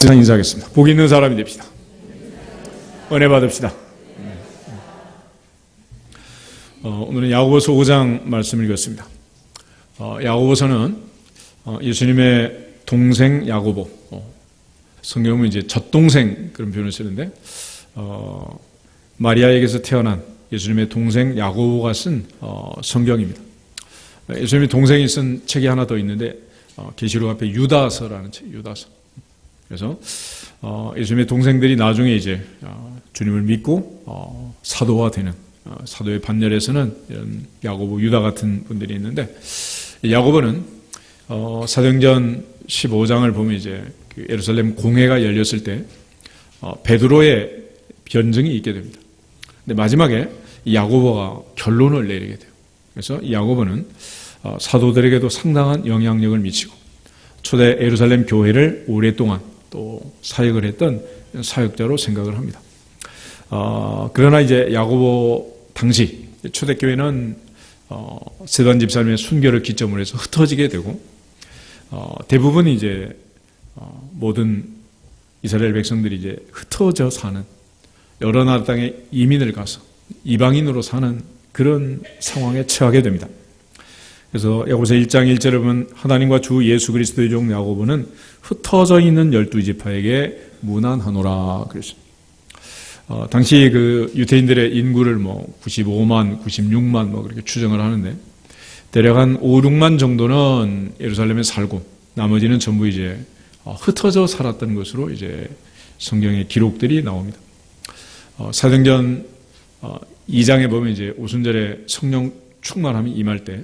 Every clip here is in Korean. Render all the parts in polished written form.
세상 인사하겠습니다. 복 있는 사람이 됩시다. 은혜 받읍시다. 오늘은 야고보서 5장 말씀을 읽었습니다. 야고보서는 예수님의 동생 야고보, 성경은 이제 젖동생 그런 표현을 쓰는데, 마리아에게서 태어난 예수님의 동생 야고보가 쓴 성경입니다. 예수님의 동생이 쓴 책이 하나 더 있는데, 계시록 앞에 유다서라는 책, 유다서. 그래서 예수님의 동생들이 나중에 이제 주님을 믿고 사도가 되는, 사도의 반열에서는 이런 야고보, 유다 같은 분들이 있는데, 야고보는 사도행전 15장을 보면 이제 그 예루살렘 공회가 열렸을 때 베드로의 변증이 있게 됩니다. 근데 마지막에 이 야고보가 결론을 내리게 돼요. 그래서 이 야고보는 사도들에게도 상당한 영향력을 미치고 초대 예루살렘 교회를 오랫동안 또 사역을 했던 사역자로 생각을 합니다. 그러나 이제 야고보 당시 초대교회는 세단 집사님의 순교를 기점으로 해서 흩어지게 되고, 대부분 이제 모든 이스라엘 백성들이 이제 흩어져 사는, 여러 나라 땅에 이민을 가서 이방인으로 사는 그런 상황에 처하게 됩니다. 그래서 야고보서 1장 1절에 보면 하나님과 주 예수 그리스도의 종 야고보는 흩어져 있는 12지파에게 문안하노라 그랬습니다. 당시 그 유대인들의 인구를 95만, 96만 그렇게 추정을 하는데, 대략 한 5, 6만 정도는 예루살렘에 살고 나머지는 전부 이제 흩어져 살았던 것으로 이제 성경의 기록들이 나옵니다. 사도행전 2장에 보면 이제 오순절에 성령 충만함이 임할 때,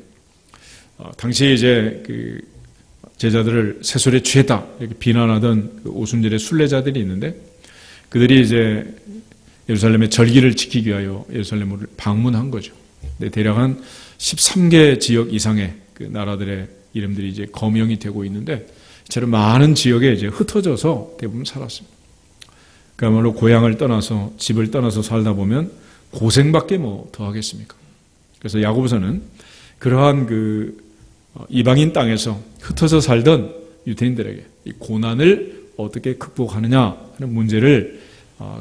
당시에 이제 그 제자들을 세술에 취했다 이렇게 비난하던 그 오순절의 순례자들이 있는데, 그들이 이제 예루살렘의 절기를 지키기 위하여 예루살렘을 방문한 거죠. 근데 대략 한 13개 지역 이상의 그 나라들의 이름들이 이제 거명이 되고 있는데, 이처럼 많은 지역에 이제 흩어져서 대부분 살았습니다. 그야말로 고향을 떠나서, 집을 떠나서 살다 보면 고생밖에 더 하겠습니까? 그래서 야고보서는 그러한 그 이방인 땅에서 흩어져 살던 유대인들에게 이 고난을 어떻게 극복하느냐 하는 문제를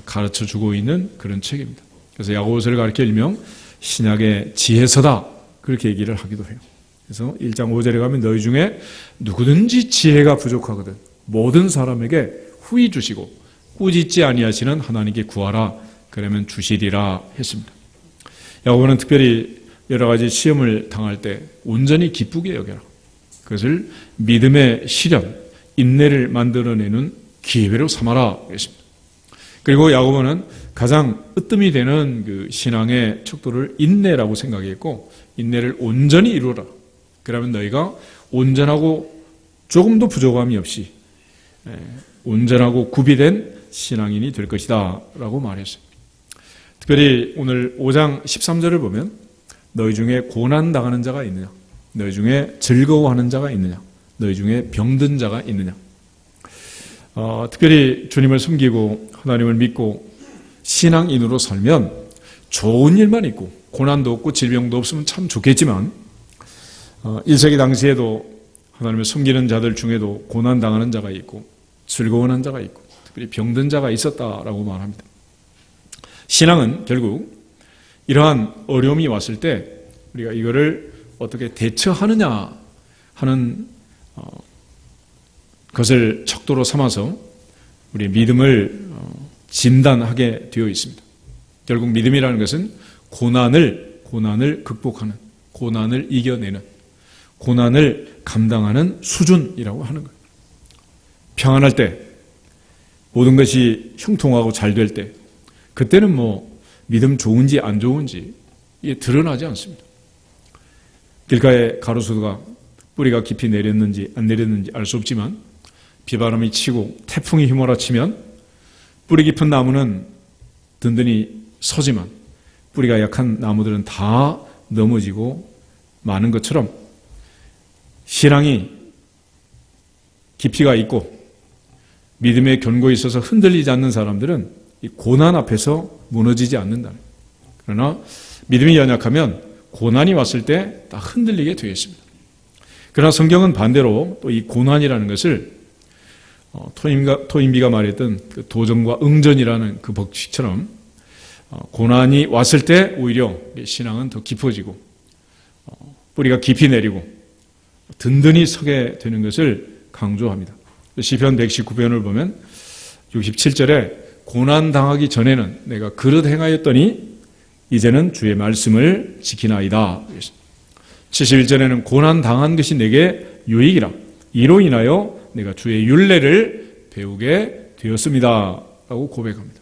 가르쳐 주고 있는 그런 책입니다. 그래서 야고보서를 가르쳐 일명 신약의 지혜서다 그렇게 얘기를 하기도 해요. 그래서 1장 5절에 가면 너희 중에 누구든지 지혜가 부족하거든 모든 사람에게 후히 주시고 꾸짖지 아니하시는 하나님께 구하라 그러면 주시리라 했습니다. 야고보는 특별히 여러 가지 시험을 당할 때 온전히 기쁘게 여겨라. 그것을 믿음의 시련, 인내를 만들어내는 기회로 삼아라 했습니다. 그리고 야고보는 가장 으뜸이 되는 그 신앙의 척도를 인내라고 생각했고, 인내를 온전히 이루어라. 그러면 너희가 온전하고 조금도 부족함이 없이 온전하고 구비된 신앙인이 될 것이다 라고 말했어요. 특별히 오늘 5장 13절을 보면 너희 중에 고난당하는 자가 있느냐, 너희 중에 즐거워하는 자가 있느냐, 너희 중에 병든 자가 있느냐. 특별히 주님을 섬기고 하나님을 믿고 신앙인으로 살면 좋은 일만 있고 고난도 없고 질병도 없으면 참 좋겠지만, 1세기 당시에도 하나님을 섬기는 자들 중에도 고난당하는 자가 있고 즐거워하는 자가 있고 특별히 병든 자가 있었다라고 말합니다. 신앙은 결국 이러한 어려움이 왔을 때 우리가 이거를 어떻게 대처하느냐 하는 것을 척도로 삼아서 우리의 믿음을 진단하게 되어 있습니다. 결국 믿음이라는 것은 고난을 극복하는, 고난을 이겨내는, 고난을 감당하는 수준이라고 하는 거예요. 평안할 때, 모든 것이 형통하고 잘 될 때, 그때는 믿음 좋은지 안 좋은지 이게 드러나지 않습니다. 길가에 가로수가 뿌리가 깊이 내렸는지 안 내렸는지 알 수 없지만, 비바람이 치고 태풍이 휘몰아치면 뿌리 깊은 나무는 든든히 서지만 뿌리가 약한 나무들은 다 넘어지고 마는 것처럼, 신앙이 깊이가 있고 믿음의 견고에 있어서 흔들리지 않는 사람들은 이 고난 앞에서 무너지지 않는다. 그러나 믿음이 연약하면 고난이 왔을 때 다 흔들리게 되어 있습니다. 그러나 성경은 반대로 또 이 고난이라는 것을 토인비가 말했던 그 도전과 응전이라는 그 법칙처럼 고난이 왔을 때 오히려 신앙은 더 깊어지고 뿌리가 깊이 내리고 든든히 서게 되는 것을 강조합니다. 시편 119편을 보면 67절에 고난 당하기 전에는 내가 그릇 행하였더니 이제는 주의 말씀을 지키나이다. 71절에는 고난 당한 것이 내게 유익이라 이로 인하여 내가 주의 율례를 배우게 되었습니다. 라고 고백합니다.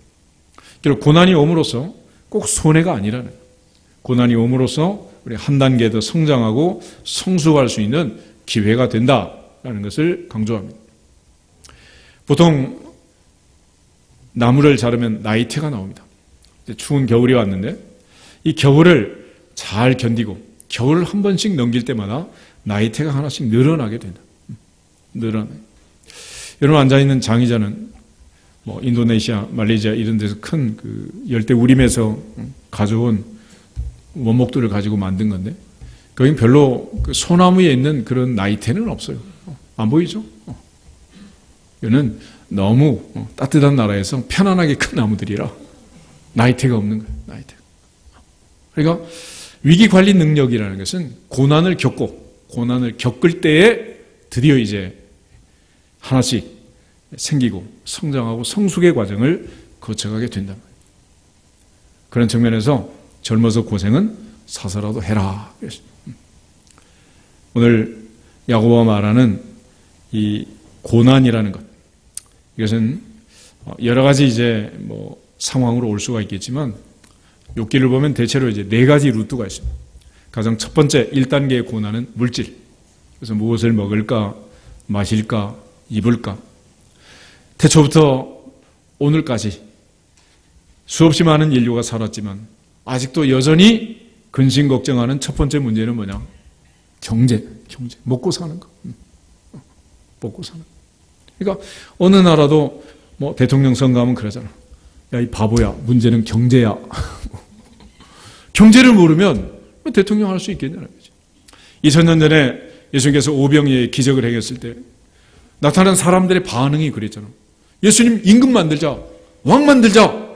결국 고난이 옴으로써 꼭 손해가 아니라는, 고난이 옴으로써 우리 한 단계 더 성장하고 성숙할 수 있는 기회가 된다라는 것을 강조합니다. 보통 나무를 자르면 나이테가 나옵니다. 추운 겨울이 왔는데 이 겨울을 잘 견디고 겨울 한 번씩 넘길 때마다 나이테가 하나씩 늘어나게 된다. 늘어나요. 여러분 앉아있는 장의자는 인도네시아, 말레이시아 이런 데서 큰 그 열대 우림에서 가져온 원목들을 가지고 만든 건데 거긴 별로 그 소나무에 있는 그런 나이테는 없어요. 안 보이죠? 이거는 너무 따뜻한 나라에서 편안하게 큰 나무들이라 나이테가 없는 거예요. 나이테. 그러니까 위기 관리 능력이라는 것은 고난을 겪을 때에 드디어 이제 하나씩 생기고 성장하고 성숙의 과정을 거쳐가게 된다. 그런 측면에서 젊어서 고생은 사서라도 해라. 오늘 야고보가 말하는 이 고난이라는 것, 이것은 여러 가지 이제 상황으로 올 수가 있겠지만 욥기를 보면 대체로 이제 4가지 루트가 있습니다. 가장 첫 번째 1단계의 고난은 물질. 그래서 무엇을 먹을까, 마실까, 입을까. 태초부터 오늘까지 수없이 많은 인류가 살았지만 아직도 여전히 근심 걱정하는 첫 번째 문제는 뭐냐? 경제. 먹고 사는 거. 먹고 사는 거. 그러니까 어느 나라도 대통령 선거하면 그러잖아. 야, 이 바보야. 문제는 경제야. 경제를 모르면 대통령 할 수 있겠냐는 거지. 2000년 전에 예수님께서 오병이의 기적을 행했을 때 나타난 사람들의 반응이 그랬잖아. 예수님 임금 만들자. 왕 만들자.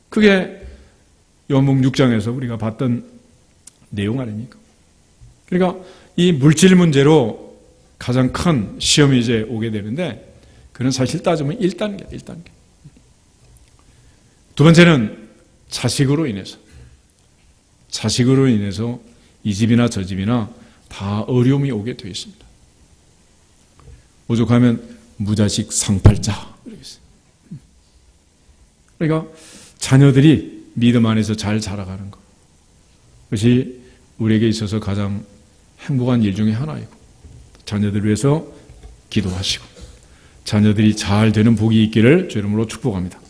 그게 요한복음 6장에서 우리가 봤던 내용 아닙니까? 그러니까 이 물질 문제로 가장 큰 시험이 이제 오게 되는데 그는 사실 따지면 1단계. 두 번째는 자식으로 인해서 이 집이나 저 집이나 다 어려움이 오게 되어 있습니다. 오죽하면 무자식 상팔자. 그러니까 자녀들이 믿음 안에서 잘 자라가는 것. 그것이 우리에게 있어서 가장 행복한 일 중에 하나이고 자녀들을 위해서 기도하시고 자녀들이 잘 되는 복이 있기를 주 이름으로 축복합니다.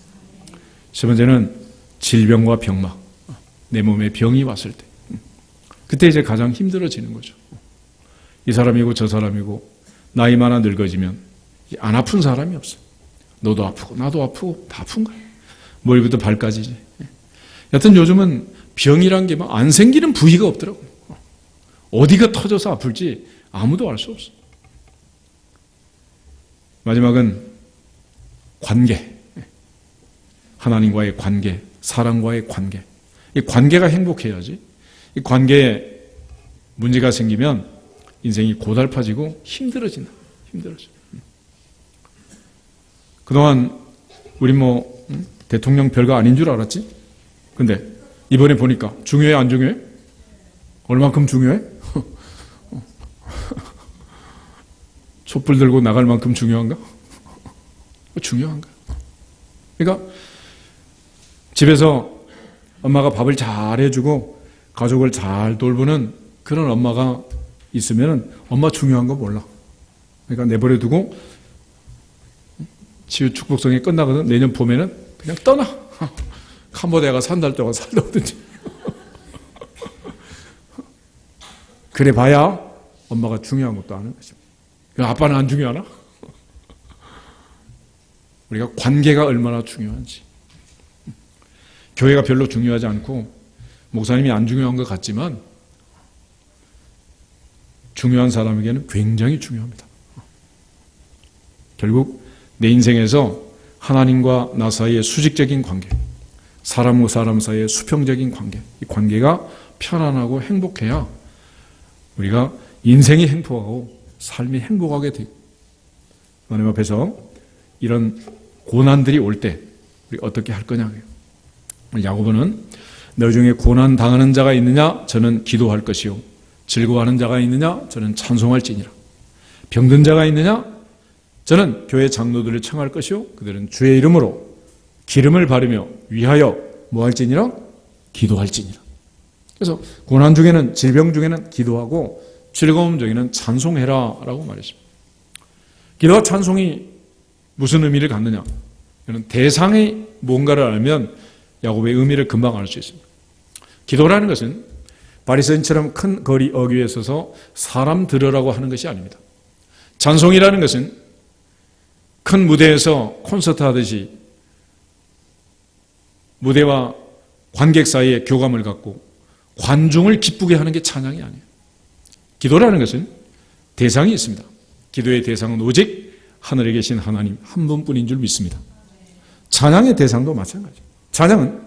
세 번째는 질병과 병막. 내 몸에 병이 왔을 때 그때 이제 가장 힘들어지는 거죠. 이 사람이고 저 사람이고 나이 많아 늙어지면 안 아픈 사람이 없어. 너도 아프고 나도 아프고 다 아픈 거야. 머리부터 발까지지. 여튼 요즘은 병이란 게 막 안 생기는 부위가 없더라고. 어디가 터져서 아플지 아무도 알 수 없어. 마지막은 관계. 하나님과의 관계, 사랑과의 관계. 이 관계가 행복해야지. 이 관계에 문제가 생기면 인생이 고달파지고 힘들어진다. 그동안 우리 대통령 별거 아닌 줄 알았지? 근데 이번에 보니까 중요해 안 중요해? 얼만큼 중요해? 촛불 들고 나갈 만큼 중요한가? 중요한가? 그러니까 집에서 엄마가 밥을 잘 해주고 가족을 잘 돌보는 그런 엄마가 있으면 엄마 중요한 거 몰라. 그러니까 내버려 두고 치유 축복성이 끝나거든. 내년 봄에는 그냥 떠나. 캄보디아가 3달 동안 살다 오든지. 그래 봐야 엄마가 중요한 것도 아는 거죠. 아빠는 안 중요하나? 우리가 관계가 얼마나 중요한지. 교회가 별로 중요하지 않고 목사님이 안 중요한 것 같지만 중요한 사람에게는 굉장히 중요합니다. 결국 내 인생에서 하나님과 나 사이의 수직적인 관계, 사람과 사람 사이의 수평적인 관계, 이 관계가 편안하고 행복해야 우리가 인생이 행복하고 삶이 행복하게 되고, 하나님 앞에서 이런 고난들이 올 때 우리 어떻게 할 거냐고요. 야고보는 너 중에 고난 당하는 자가 있느냐? 저는 기도할 것이요. 즐거워하는 자가 있느냐? 저는 찬송할지니라. 병든 자가 있느냐? 저는 교회 장로들을 청할 것이요. 그들은 주의 이름으로 기름을 바르며 위하여 뭐 할지니라? 기도할지니라. 그래서 고난 중에는, 질병 중에는 기도하고 즐거움 중에는 찬송해라 라고 말했습니다. 기도와 찬송이 무슨 의미를 갖느냐? 이는 대상이 뭔가를 알면 야고보의 의미를 금방 알 수 있습니다. 기도라는 것은 바리새인처럼 큰 거리 어귀에 서서 사람 들으라고 하는 것이 아닙니다. 찬송이라는 것은 큰 무대에서 콘서트 하듯이 무대와 관객 사이에 교감을 갖고 관중을 기쁘게 하는 게 찬양이 아니에요. 기도라는 것은 대상이 있습니다. 기도의 대상은 오직 하늘에 계신 하나님 한 분뿐인 줄 믿습니다. 찬양의 대상도 마찬가지예요. 찬양은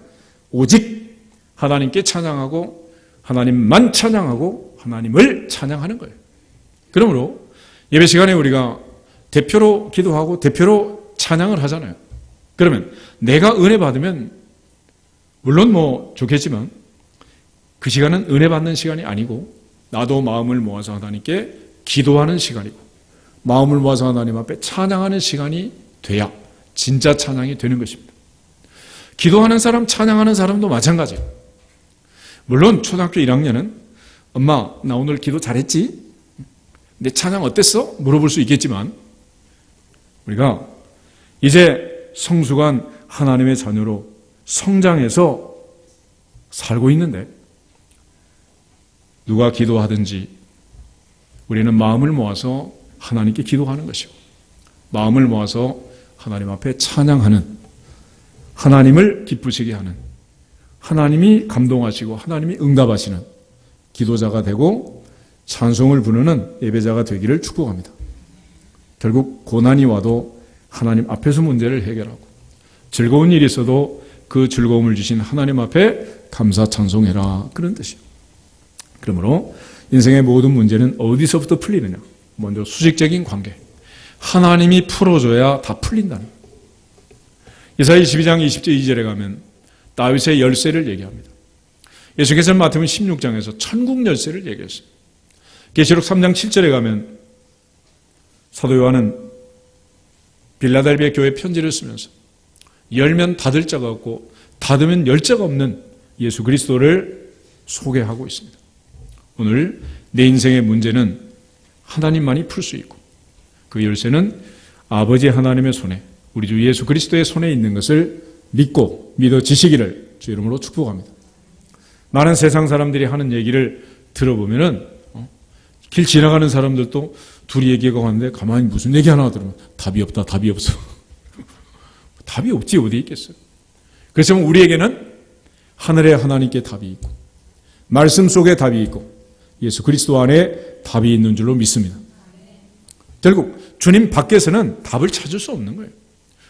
오직 하나님께 찬양하고 하나님만 찬양하고 하나님을 찬양하는 거예요. 그러므로 예배 시간에 우리가 대표로 기도하고 대표로 찬양을 하잖아요. 그러면 내가 은혜 받으면 물론 뭐 좋겠지만 그 시간은 은혜 받는 시간이 아니고 나도 마음을 모아서 하나님께 기도하는 시간이고 마음을 모아서 하나님 앞에 찬양하는 시간이 돼야 진짜 찬양이 되는 것입니다. 기도하는 사람, 찬양하는 사람도 마찬가지예요. 물론 초등학교 1학년은 엄마 나 오늘 기도 잘했지? 내 찬양 어땠어? 물어볼 수 있겠지만 우리가 이제 성숙한 하나님의 자녀로 성장해서 살고 있는데 누가 기도하든지 우리는 마음을 모아서 하나님께 기도하는 것이고 마음을 모아서 하나님 앞에 찬양하는, 하나님을 기쁘시게 하는, 하나님이 감동하시고 하나님이 응답하시는 기도자가 되고 찬송을 부르는 예배자가 되기를 축복합니다. 결국 고난이 와도 하나님 앞에서 문제를 해결하고 즐거운 일이 있어도 그 즐거움을 주신 하나님 앞에 감사 찬송해라, 그런 뜻이에요. 그러므로 인생의 모든 문제는 어디서부터 풀리느냐? 먼저 수직적인 관계, 하나님이 풀어줘야 다 풀린다는 거예요. 이사야 22장 22절에 가면 다윗의 열쇠를 얘기합니다. 예수께서는 마태복음 16장에서 천국 열쇠를 얘기했어요. 계시록 3장 7절에 가면 사도 요한은 빌라델비아 교회 편지를 쓰면서 열면 닫을 자가 없고 닫으면 열 자가 없는 예수 그리스도를 소개하고 있습니다. 오늘 내 인생의 문제는 하나님만이 풀 수 있고 그 열쇠는 아버지 하나님의 손에, 우리 주 예수 그리스도의 손에 있는 것을 믿고 믿어지시기를 주 이름으로 축복합니다. 많은 세상 사람들이 하는 얘기를 들어보면은 길 지나가는 사람들도 둘이 얘기하고 하는데 가만히 무슨 얘기 하나 들으면 답이 없다, 답이 없어. 답이 없지 어디 있겠어요. 그래서 우리에게는 하늘에 하나님께 답이 있고 말씀 속에 답이 있고 예수 그리스도 안에 답이 있는 줄로 믿습니다. 결국 주님 밖에서는 답을 찾을 수 없는 거예요.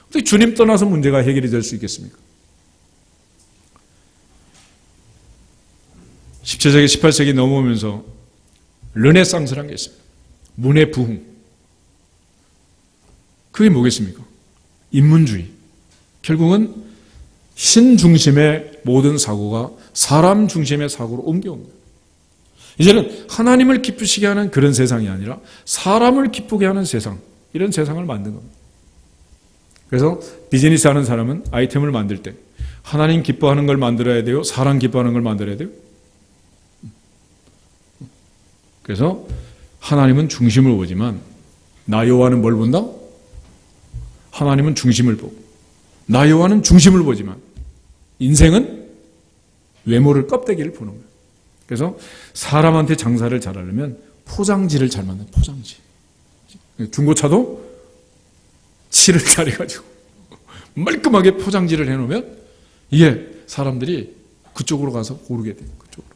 어떻게 주님 떠나서 문제가 해결이 될 수 있겠습니까? 17세기, 18세기 넘어오면서 르네상스라는 게 있습니다. 문의 부흥. 그게 뭐겠습니까? 인문주의. 결국은 신 중심의 모든 사고가 사람 중심의 사고로 옮겨온 거예요. 이제는 하나님을 기쁘시게 하는 그런 세상이 아니라 사람을 기쁘게 하는 세상, 이런 세상을 만든 겁니다. 그래서 비즈니스 하는 사람은 아이템을 만들 때 하나님 기뻐하는 걸 만들어야 돼요? 사람 기뻐하는 걸 만들어야 돼요? 그래서 하나님은 중심을 보지만 나 여호와는 뭘 본다? 하나님은 중심을 보고 나 여호와는 중심을 보지만 인생은 외모를, 껍데기를 보는 거예요. 그래서 사람한테 장사를 잘하려면 포장지를 잘 만든 포장지. 중고차도 칠을 잘해가지고 말끔하게 포장지를 해놓으면 이게 사람들이 그쪽으로 가서 고르게 돼요. 그쪽으로.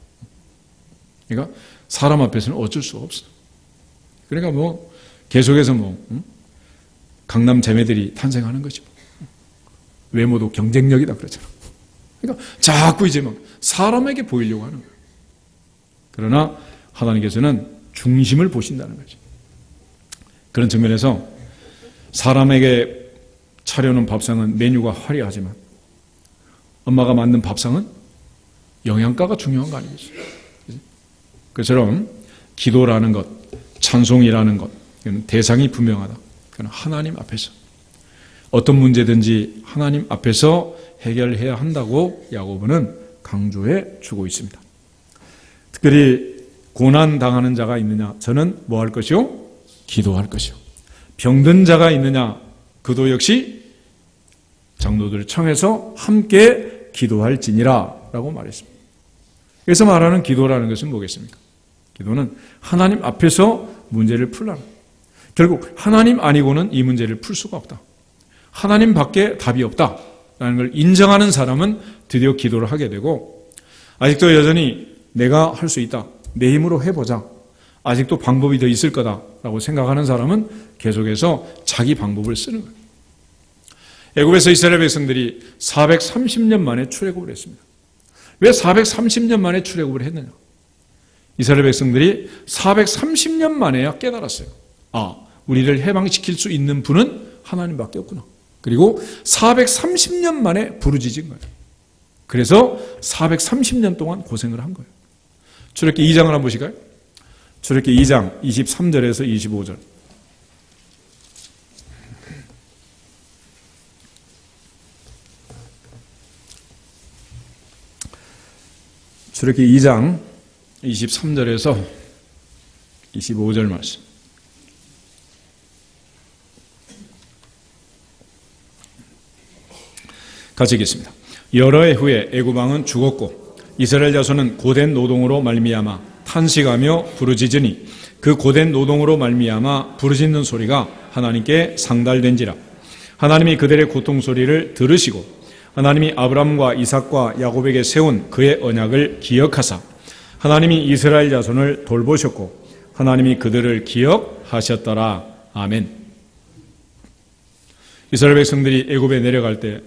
그러니까 사람 앞에서는 어쩔 수가 없어요. 그러니까 뭐 계속해서 강남 자매들이 탄생하는 거죠. 외모도 경쟁력이다 그러잖아. 그러니까 자꾸 이제 막 사람에게 보이려고 하는 거예요. 그러나 하나님께서는 중심을 보신다는 거죠. 그런 측면에서 사람에게 차려놓은 밥상은 메뉴가 화려하지만 엄마가 만든 밥상은 영양가가 중요한 거 아니겠어요? 그처럼 기도라는 것, 찬송이라는 것, 대상이 분명하다. 그건 하나님 앞에서 어떤 문제든지 하나님 앞에서 해결해야 한다고 야고보는 강조해 주고 있습니다. 특별히 고난당하는 자가 있느냐? 저는 뭐 할 것이요? 기도할 것이요. 병든 자가 있느냐? 그도 역시 장로들을 청해서 함께 기도할지니라 라고 말했습니다. 그래서 말하는 기도라는 것은 뭐겠습니까? 기도는 하나님 앞에서 문제를 풀라는, 결국 하나님 아니고는 이 문제를 풀 수가 없다. 하나님 밖에 답이 없다라는 걸 인정하는 사람은 드디어 기도를 하게 되고, 아직도 여전히 내가 할 수 있다, 내 힘으로 해보자, 아직도 방법이 더 있을 거다라고 생각하는 사람은 계속해서 자기 방법을 쓰는 거예요. 애굽에서 이스라엘 백성들이 430년 만에 출애굽을 했습니다. 왜 430년 만에 출애굽을 했느냐? 이스라엘 백성들이 430년 만에야 깨달았어요. 아, 우리를 해방시킬 수 있는 분은 하나님밖에 없구나. 그리고 430년 만에 부르짖은 거예요. 그래서 430년 동안 고생을 한 거예요. 출애굽기 2장을 한번 보실까요? 출애굽기 2장 23절에서 25절. 출애굽기 2장 23절에서 25절 말씀. 같이 읽겠습니다. 여러 해 후에 애굽 왕은 죽었고 이스라엘 자손은 고된 노동으로 말미암아 탄식하며 부르짖으니 그 고된 노동으로 말미암아 부르짖는 소리가 하나님께 상달된지라. 하나님이 그들의 고통 소리를 들으시고 하나님이 아브람과 이삭과 야곱에게 세운 그의 언약을 기억하사 하나님이 이스라엘 자손을 돌보셨고 하나님이 그들을 기억하셨더라. 아멘. 이스라엘 백성들이 애굽에 내려갈 때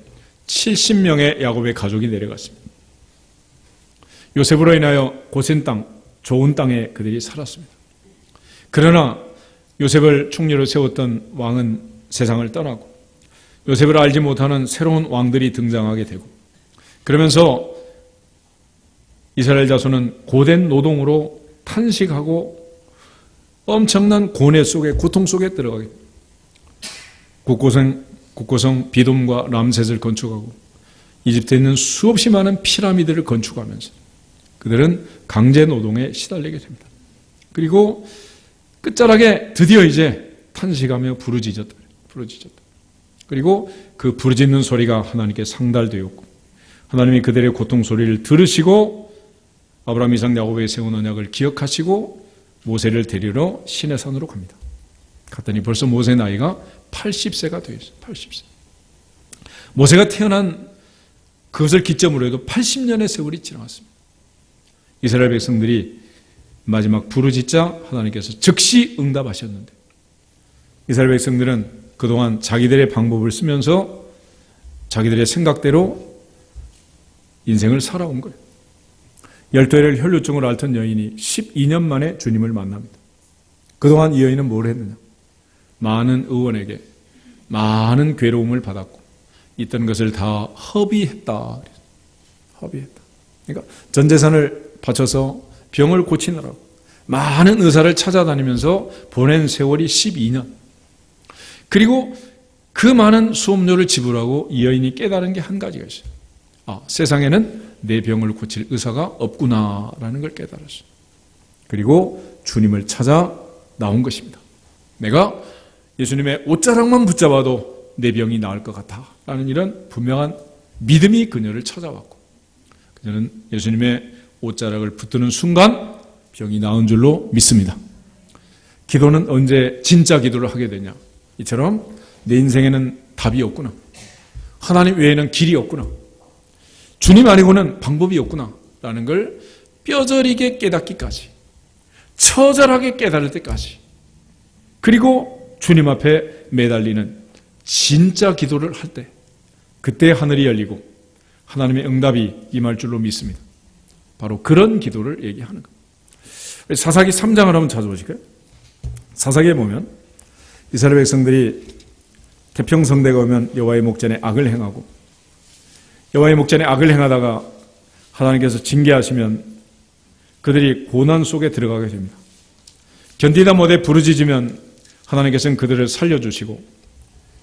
70명의 야곱의 가족이 내려갔습니다. 요셉으로 인하여 고센 땅, 좋은 땅에 그들이 살았습니다. 그러나 요셉을 총리로 세웠던 왕은 세상을 떠나고 요셉을 알지 못하는 새로운 왕들이 등장하게 되고, 그러면서 이스라엘 자손은 고된 노동으로 탄식하고 엄청난 고뇌 속에, 고통 속에 들어가게 됩니다. 국고성 비돔과 람셋을 건축하고 이집트에 있는 수없이 많은 피라미드를 건축하면서 그들은 강제 노동에 시달리게 됩니다. 그리고 끝자락에 드디어 이제 탄식하며 부르짖었다. 그리고 그 부르짖는 소리가 하나님께 상달되었고 하나님이 그들의 고통 소리를 들으시고 아브라함, 이삭, 야곱에게 세운 언약을 기억하시고 모세를 데리러 시내산으로 갑니다. 갔더니 벌써 모세 나이가 80세가 되어 있어요. 80세. 모세가 태어난 그것을 기점으로 해도 80년의 세월이 지나갔습니다. 이스라엘 백성들이 마지막 부르짖자 하나님께서 즉시 응답하셨는데, 이스라엘 백성들은 그동안 자기들의 방법을 쓰면서 자기들의 생각대로 인생을 살아온 거예요. 12해를 혈루증을 앓던 여인이 12년 만에 주님을 만납니다. 그동안 이 여인은 뭘 했느냐? 많은 의원에게 많은 괴로움을 받았고 있던 것을 다 허비했다. 그러니까 전 재산을 바쳐서 병을 고치느라고 많은 의사를 찾아다니면서 보낸 세월이 12년. 그리고 그 많은 수업료를 지불하고 이 여인이 깨달은 게 한 가지가 있어요. 아, 세상에는 내 병을 고칠 의사가 없구나라는 걸 깨달았어요. 그리고 주님을 찾아 나온 것입니다. 내가 예수님의 옷자락만 붙잡아도 내 병이 나을 것 같다라는 이런 분명한 믿음이 그녀를 찾아왔고, 그녀는 예수님의 옷자락을 붙드는 순간 병이 나은 줄로 믿습니다. 기도는 언제 진짜 기도를 하게 되냐? 이처럼 내 인생에는 답이 없구나, 하나님 외에는 길이 없구나, 주님 아니고는 방법이 없구나 라는 걸 뼈저리게 깨닫기까지, 처절하게 깨달을 때까지, 그리고 주님 앞에 매달리는 진짜 기도를 할 때 그때 하늘이 열리고 하나님의 응답이 임할 줄로 믿습니다. 바로 그런 기도를 얘기하는 거예요. 사사기 3장을 한번 찾아보실까요? 사사기에 보면 이스라엘 백성들이 태평성대가 오면 여호와의 목전에 악을 행하고 여호와의 목전에 악을 행하다가 하나님께서 징계하시면 그들이 고난 속에 들어가게 됩니다. 견디다 못해 부르짖으면 하나님께서는 그들을 살려주시고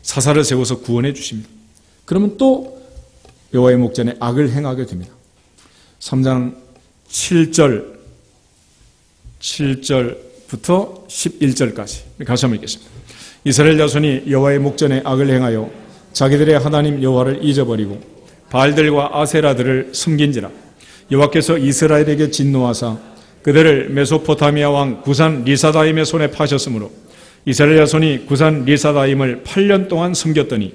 사사를 세워서 구원해 주십니다. 그러면 또 여호와의 목전에 악을 행하게 됩니다. 3장 7절부터 11절까지 같이 한번 읽겠습니다. 이스라엘 자손이 여호와의 목전에 악을 행하여 자기들의 하나님 여호와를 잊어버리고 바알들과 아세라들을 섬긴지라. 여호와께서 이스라엘에게 진노하사 그들을 메소포타미아 왕 구산 리사다임의 손에 파셨으므로 이스라엘 자손이 구산 리사다임을 8년 동안 섬겼더니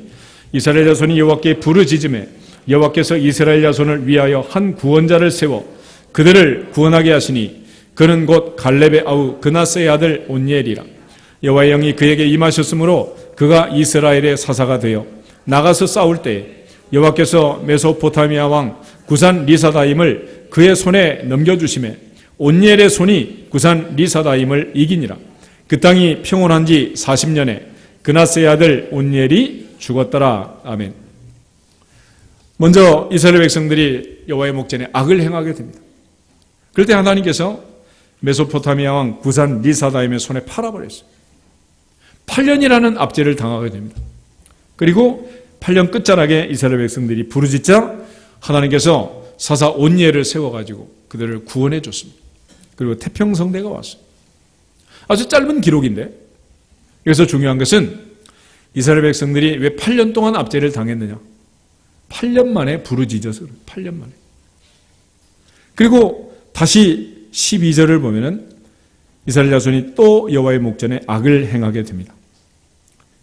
이스라엘 자손이 여호와께 부르짖음에 여호와께서 이스라엘 자손을 위하여 한 구원자를 세워 그들을 구원하게 하시니 그는 곧 갈렙의 아우 그나스의 아들 온니엘이라. 여호와의 영이 그에게 임하셨으므로 그가 이스라엘의 사사가 되어 나가서 싸울 때에 여호와께서 메소포타미아 왕 구산 리사다임을 그의 손에 넘겨주심에 온니엘의 손이 구산 리사다임을 이기니라. 그 땅이 평온한 지 40년에 그나스의 아들 온니엘이 죽었더라. 아멘. 먼저 이스라엘 백성들이 여호와의 목전에 악을 행하게 됩니다. 그럴 때 하나님께서 메소포타미아 왕 구산 리사다임의 손에 팔아버렸어요. 8년이라는 압제를 당하게 됩니다. 그리고 8년 끝자락에 이스라엘 백성들이 부르짖자 하나님께서 사사 온니엘을 세워가지고 그들을 구원해 줬습니다. 그리고 태평성대가 왔어요. 아주 짧은 기록인데 여기서 중요한 것은 이스라엘 백성들이 왜 8년 동안 압제를 당했느냐. 8년 만에 부르짖어서 그래요. 8년 만에. 그리고 다시 12절을 보면은 이스라엘 자손이 또 여호와의 목전에 악을 행하게 됩니다.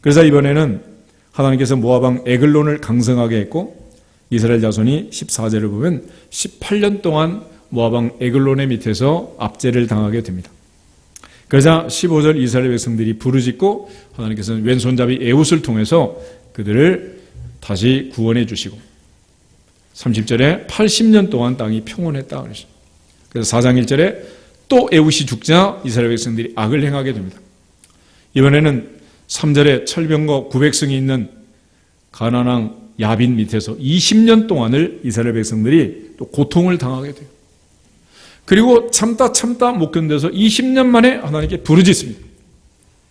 그래서 이번에는 하나님께서 모압 왕 에글론을 강성하게 했고 이스라엘 자손이 14절을 보면 18년 동안 모압 왕 에글론의 밑에서 압제를 당하게 됩니다. 그러자 15절 이스라엘 백성들이 부르짖고 하나님께서는 왼손잡이 에훗을 통해서 그들을 다시 구원해 주시고 30절에 80년 동안 땅이 평온했다 그랬어요. 그래서 4장 1절에 또 에훗이 죽자 이스라엘 백성들이 악을 행하게 됩니다. 이번에는 3절에 철병거 900승이 있는 가나안 왕 야빈 밑에서 20년 동안을 이스라엘 백성들이 또 고통을 당하게 돼요. 그리고 참다 못 견뎌서 20년 만에 하나님께 부르짖습니다.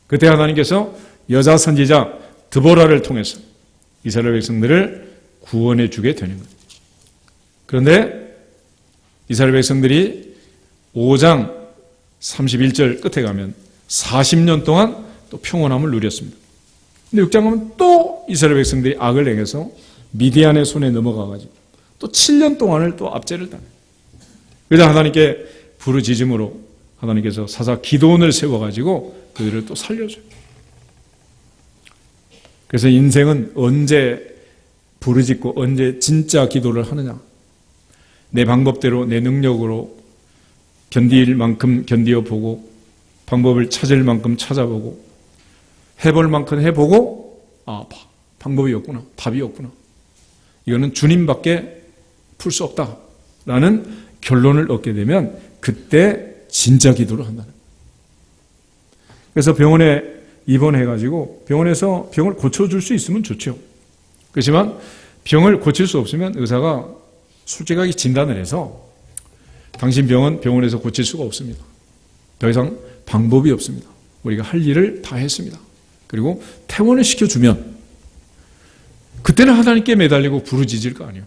그때 하나님께서 여자 선지자 드보라를 통해서 이스라엘 백성들을 구원해 주게 되는 거예요. 그런데 이스라엘 백성들이 5장 31절 끝에 가면 40년 동안 또 평온함을 누렸습니다. 근데 6장 가면 또 이스라엘 백성들이 악을 행해서 미디안의 손에 넘어가가지고 또 7년 동안을 또 압제를 당해요. 그래서 하나님께 부르짖음으로 하나님께서 사사 기드온을 세워가지고 그들을 또 살려줘요. 그래서 인생은 언제 부르짖고 언제 진짜 기도를 하느냐. 내 방법대로 내 능력으로 견딜 만큼 견디어보고 방법을 찾을 만큼 찾아보고 해볼 만큼 해보고 방법이 없구나. 답이 없구나. 이거는 주님밖에 풀 수 없다라는 결론을 얻게 되면 그때 진짜 기도를 한다는 거예요. 그래서 병원에 입원해가지고 병원에서 병을 고쳐줄 수 있으면 좋죠. 그렇지만 병을 고칠 수 없으면 의사가 솔직하게 진단을 해서 당신 병은 병원에서 고칠 수가 없습니다. 더 이상 방법이 없습니다. 우리가 할 일을 다 했습니다. 그리고 퇴원을 시켜주면 그때는 하나님께 매달리고 부르짖을 거 아니에요.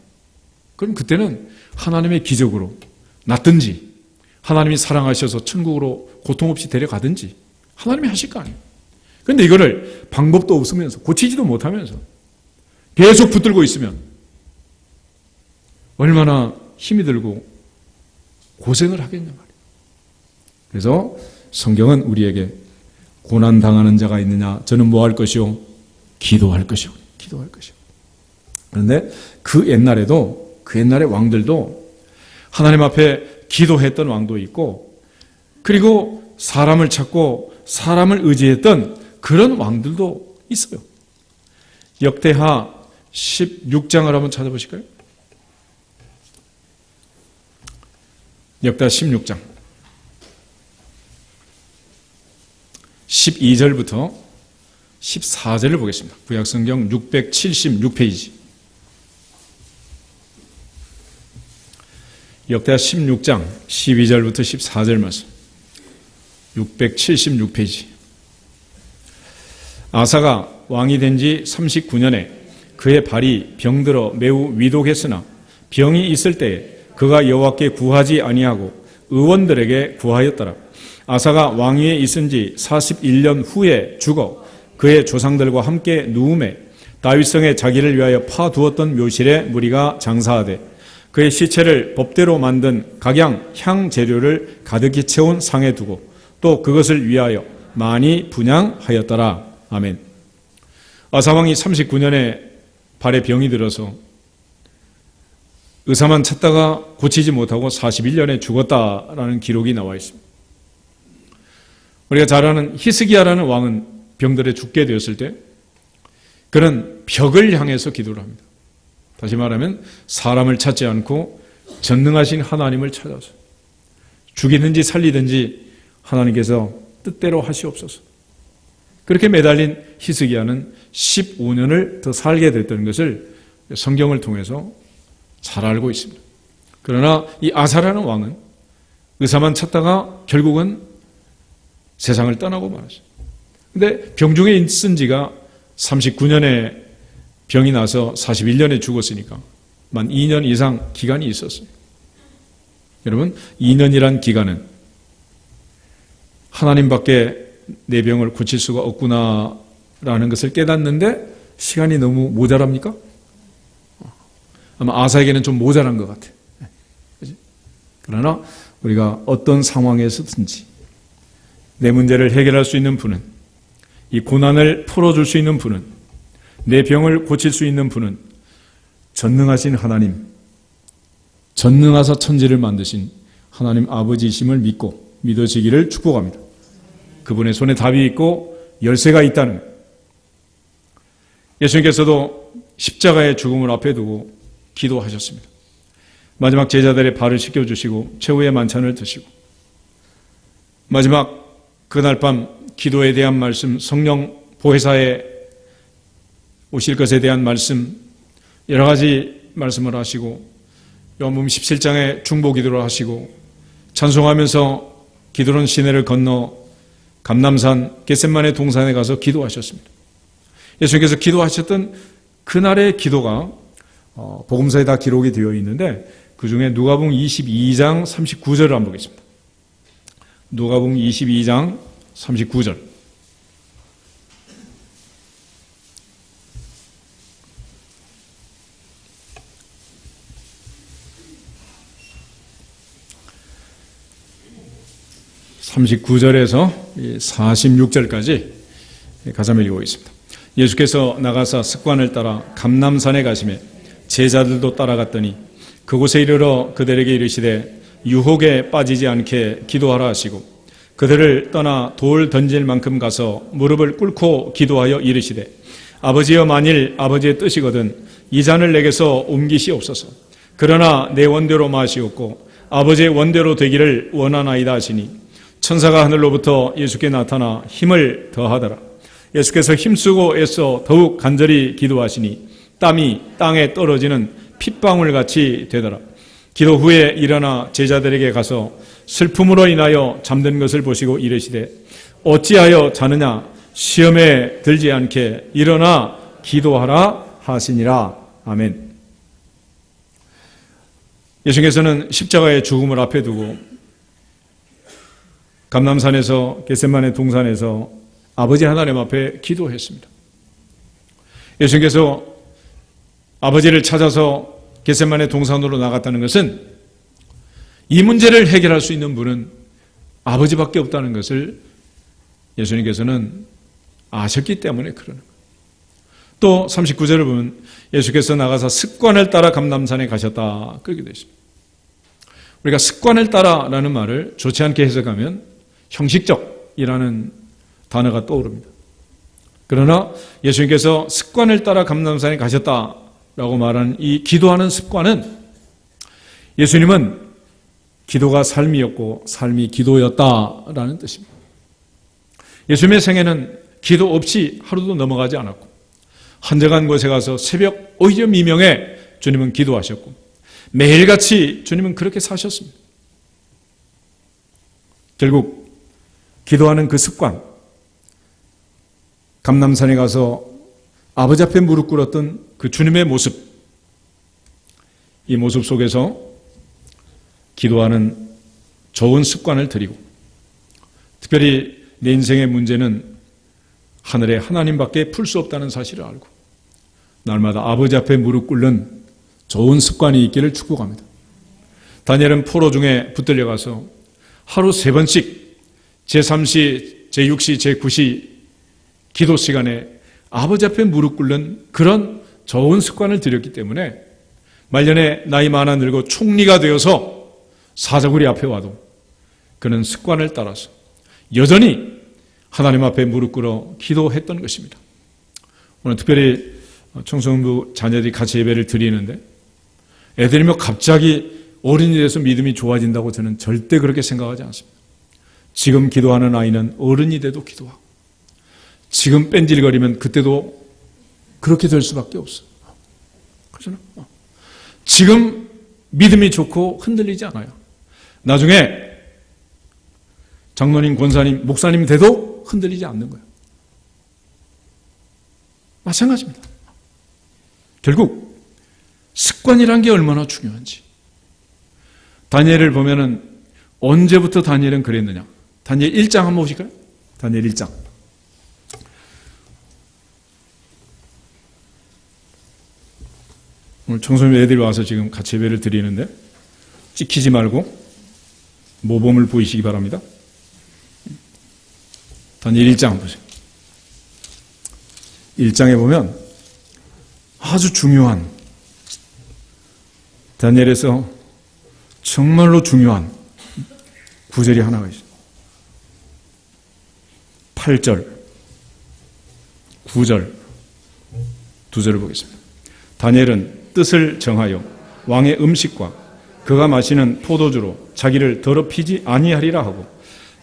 그럼 그때는 하나님의 기적으로 낫든지 하나님이 사랑하셔서 천국으로 고통 없이 데려가든지 하나님이 하실 거 아니에요. 그런데 이거를 방법도 없으면서 고치지도 못하면서 계속 붙들고 있으면 얼마나 힘이 들고 고생을 하겠냐 말이에요. 그래서 성경은 우리에게 고난당하는 자가 있느냐 저는 뭐 할 것이요? 기도할 것이요. 기도할 것이요. 그런데 그 옛날의 왕들도 하나님 앞에 기도했던 왕도 있고 그리고 사람을 찾고 사람을 의지했던 그런 왕들도 있어요. 역대하 16장을 한번 찾아보실까요? 역대하 16장 12절부터 14절을 보겠습니다. 구약성경 676페이지. 역대하 16장 12절부터 14절 말씀. 676페이지. 아사가 왕이 된 지 39년에 그의 발이 병들어 매우 위독했으나 병이 있을 때에 그가 여호와께 구하지 아니하고 의원들에게 구하였더라. 아사가 왕위에 있은 지 41년 후에 죽어 그의 조상들과 함께 누움에 다윗성에 자기를 위하여 파두었던 묘실에 무리가 장사하되 그의 시체를 법대로 만든 각양 향 재료를 가득히 채운 상에 두고 또 그것을 위하여 많이 분향하였더라. 아멘. 아사왕이 39년에 발에 병이 들어서 의사만 찾다가 고치지 못하고 41년에 죽었다라는 기록이 나와 있습니다. 우리가 잘 아는 히스기야라는 왕은 병들에 죽게 되었을 때 그는 벽을 향해서 기도를 합니다. 다시 말하면 사람을 찾지 않고 전능하신 하나님을 찾아서 죽이든지 살리든지 하나님께서 뜻대로 하시옵소서. 그렇게 매달린 히스기야는 15년을 더 살게 됐다는 것을 성경을 통해서 잘 알고 있습니다. 그러나 이 아사라는 왕은 의사만 찾다가 결국은 세상을 떠나고 말았어요. 근데 병중에 있은 지가 39년에 병이 나서 41년에 죽었으니까 만 2년 이상 기간이 있었어요. 여러분, 2년이란 기간은 하나님밖에 내 병을 고칠 수가 없구나라는 것을 깨닫는데 시간이 너무 모자랍니까? 아마 아사에게는 좀 모자란 것 같아요. 그러나 우리가 어떤 상황에서든지 내 문제를 해결할 수 있는 분은, 이 고난을 풀어줄 수 있는 분은, 내 병을 고칠 수 있는 분은 전능하신 하나님, 전능하사 천지를 만드신 하나님 아버지이심을 믿고 믿어지기를 축복합니다. 그분의 손에 답이 있고 열쇠가 있다는 것. 예수님께서도 십자가의 죽음을 앞에 두고 기도하셨습니다. 마지막 제자들의 발을 씻겨주시고 최후의 만찬을 드시고 마지막 그날 밤 기도에 대한 말씀, 성령 보혜사에 오실 것에 대한 말씀, 여러 가지 말씀을 하시고 요한복음 17장에 중보 기도를 하시고 찬송하면서 기드론 시내를 건너 감람산 겟셋마네 동산에 가서 기도하셨습니다. 예수님께서 기도하셨던 그날의 기도가 복음서에 다 기록이 되어 있는데 그 중에 누가복음 22장 39절을 한번 보겠습니다. 누가복음 22장 39절. (39절에서) 46절까지 가자 읽어보겠습니다. 예수께서 나가사 습관을 따라 감람산에 가시매 제자들도 따라갔더니 그곳에 이르러 그들에게 이르시되 유혹에 빠지지 않게 기도하라 하시고 그들을 떠나 돌 던질 만큼 가서 무릎을 꿇고 기도하여 이르시되 아버지여, 만일 아버지의 뜻이거든 이 잔을 내게서 옮기시옵소서. 그러나 내 원대로 마시옵고 아버지의 원대로 되기를 원하나이다 하시니 천사가 하늘로부터 예수께 나타나 힘을 더하더라. 예수께서 힘쓰고 애써 더욱 간절히 기도하시니 땀이 땅에 떨어지는 핏방울같이 되더라. 기도 후에 일어나 제자들에게 가서 슬픔으로 인하여 잠든 것을 보시고 이르시되 어찌하여 자느냐, 시험에 들지 않게 일어나 기도하라 하시니라. 아멘. 예수께서는 십자가의 죽음을 앞에 두고 감람산에서 겟셋마네 동산에서 아버지 하나님 앞에 기도했습니다. 예수님께서 아버지를 찾아서 겟셋마네 동산으로 나갔다는 것은 이 문제를 해결할 수 있는 분은 아버지밖에 없다는 것을 예수님께서는 아셨기 때문에 그러는 거예요. 또 39절을 보면 예수께서 나가서 습관을 따라 감람산에 가셨다 그렇게 되어 있습니다. 우리가 습관을 따라라는 말을 좋지 않게 해석하면 형식적이라는 단어가 떠오릅니다. 그러나 예수님께서 습관을 따라 감람산에 가셨다라고 말하는 이 기도하는 습관은 예수님은 기도가 삶이었고 삶이 기도였다라는 뜻입니다. 예수님의 생애는 기도 없이 하루도 넘어가지 않았고 한적한 곳에 가서 새벽 오히려 미명에 주님은 기도하셨고 매일같이 주님은 그렇게 사셨습니다. 결국 기도하는 그 습관, 감람산에 가서 아버지 앞에 무릎 꿇었던 그 주님의 모습, 이 모습 속에서 기도하는 좋은 습관을 들이고 특별히 내 인생의 문제는 하늘의 하나님밖에 풀 수 없다는 사실을 알고 날마다 아버지 앞에 무릎 꿇는 좋은 습관이 있기를 축복합니다. 다니엘은 포로 중에 붙들려가서 하루 3번씩 제3시, 제6시, 제9시 기도 시간에 아버지 앞에 무릎 꿇는 그런 좋은 습관을 들였기 때문에 말년에 나이 많아 늙어 총리가 되어서 사자굴이 앞에 와도 그는 습관을 따라서 여전히 하나님 앞에 무릎 꿇어 기도했던 것입니다. 오늘 특별히 청소년부 자녀들이 같이 예배를 드리는데 애들이 뭐 갑자기 어른이 돼서 믿음이 좋아진다고 저는 절대 그렇게 생각하지 않습니다. 지금 기도하는 아이는 어른이 돼도 기도하고 지금 뺀질거리면 그때도 그렇게 될 수밖에 없어요. 그렇잖아요. 지금 믿음이 좋고 흔들리지 않아요. 나중에 장로님, 권사님, 목사님 돼도 흔들리지 않는 거예요. 마찬가지입니다. 결국 습관이란 게 얼마나 중요한지. 다니엘을 보면은 언제부터 다니엘은 그랬느냐. 다니엘 1장 한번 보실까요? 다니엘 1장. 오늘 청소년 애들이 와서 지금 같이 예배를 드리는데 찍히지 말고 모범을 보이시기 바랍니다. 다니엘 1장 한번 보세요. 1장에 보면 아주 중요한 다니엘에서 정말로 중요한 구절이 하나가 있어요. 8절, 9절, 두 절을 보겠습니다. 다니엘은 뜻을 정하여 왕의 음식과 그가 마시는 포도주로 자기를 더럽히지 아니하리라 하고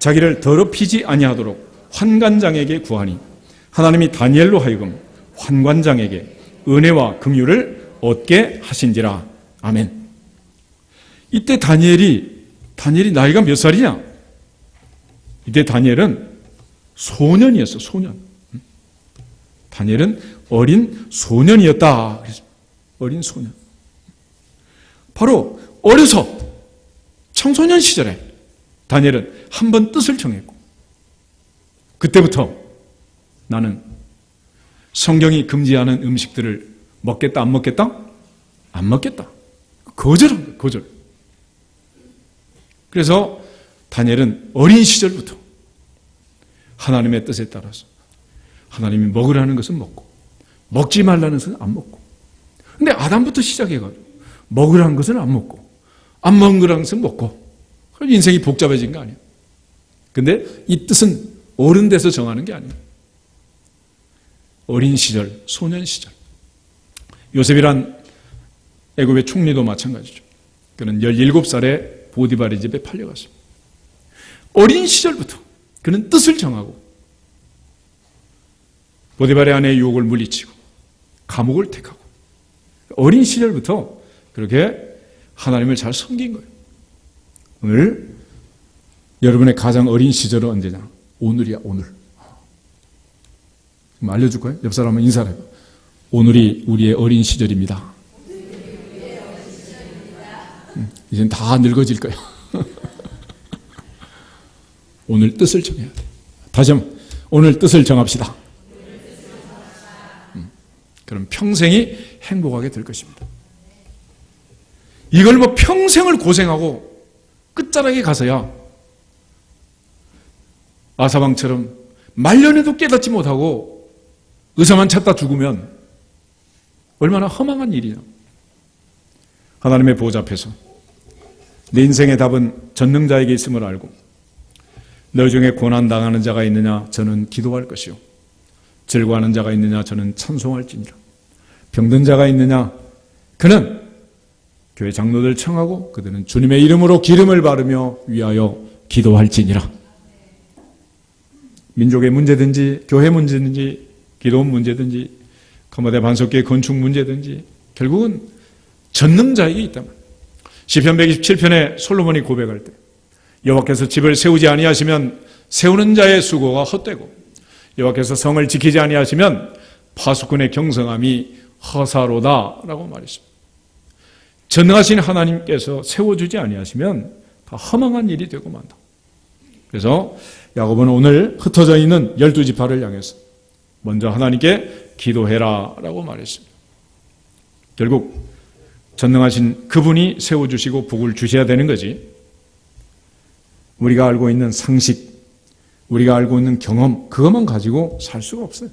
자기를 더럽히지 아니하도록 환관장에게 구하니 하나님이 다니엘로 하여금 환관장에게 은혜와 긍휼을 얻게 하신지라. 아멘. 이때 다니엘이 나이가 몇 살이냐? 이때 다니엘은 소년이었어. 소년. 다니엘은 어린 소년이었다. 어린 소년. 바로 어려서 청소년 시절에 다니엘은 한 번 뜻을 정했고 그때부터 나는 성경이 금지하는 음식들을 먹겠다 안 먹겠다? 안 먹겠다. 거절한 거예요. 거절. 그래서 다니엘은 어린 시절부터 하나님의 뜻에 따라서 하나님이 먹으라는 것은 먹고 먹지 말라는 것은 안 먹고 근데 아담부터 시작해가지고 먹으라는 것은 안 먹고 안 먹으라는 것은 먹고 그래서 인생이 복잡해진 거 아니에요. 근데 이 뜻은 어른 돼서 정하는 게 아니에요. 어린 시절, 소년 시절. 요셉이란 애굽의 총리도 마찬가지죠. 그는 17살에 보디발의 집에 팔려갔습니다. 어린 시절부터 그는 뜻을 정하고 보디발의 아내의 유혹을 물리치고 감옥을 택하고 어린 시절부터 그렇게 하나님을 잘 섬긴 거예요. 오늘 여러분의 가장 어린 시절은 언제냐? 오늘이야, 오늘. 좀 알려줄 거예요? 옆 사람 한번 인사를 해봐. 오늘이 우리의 어린 시절입니다. 이젠 다 늙어질 거예요. 오늘 뜻을 정해야 돼. 다시 한번 오늘 뜻을 정합시다. 그럼 평생이 행복하게 될 것입니다. 이걸 뭐 평생을 고생하고 끝자락에 가서야 아사방처럼 말년에도 깨닫지 못하고 의사만 찾다 죽으면 얼마나 허망한 일이냐. 하나님의 보좌 앞에서 내 인생의 답은 전능자에게 있음을 알고 너 중에 고난당하는 자가 있느냐? 저는 기도할 것이요 즐거워하는 자가 있느냐 저는 찬송할지니라. 병든 자가 있느냐 그는 교회 장로들 청하고 그들은 주님의 이름으로 기름을 바르며 위하여 기도할지니라. 민족의 문제든지 교회 문제든지 기도 문제든지 거마대 반석교회 건축 문제든지 결국은 전능자에게 있다면 시편 127편에 솔로몬이 고백할 때 여호와께서 집을 세우지 아니하시면 세우는 자의 수고가 헛되고 여호와께서 성을 지키지 아니하시면 파수꾼의 경성함이 허사로다라고 말했습니다. 전능하신 하나님께서 세워주지 아니하시면 다 허망한 일이 되고 만다. 그래서 야고보는 오늘 흩어져 있는 12지파를 향해서 먼저 하나님께 기도해라 라고 말했습니다. 결국 전능하신 그분이 세워주시고 복을 주셔야 되는 거지 우리가 알고 있는 상식, 우리가 알고 있는 경험 그것만 가지고 살 수가 없어요.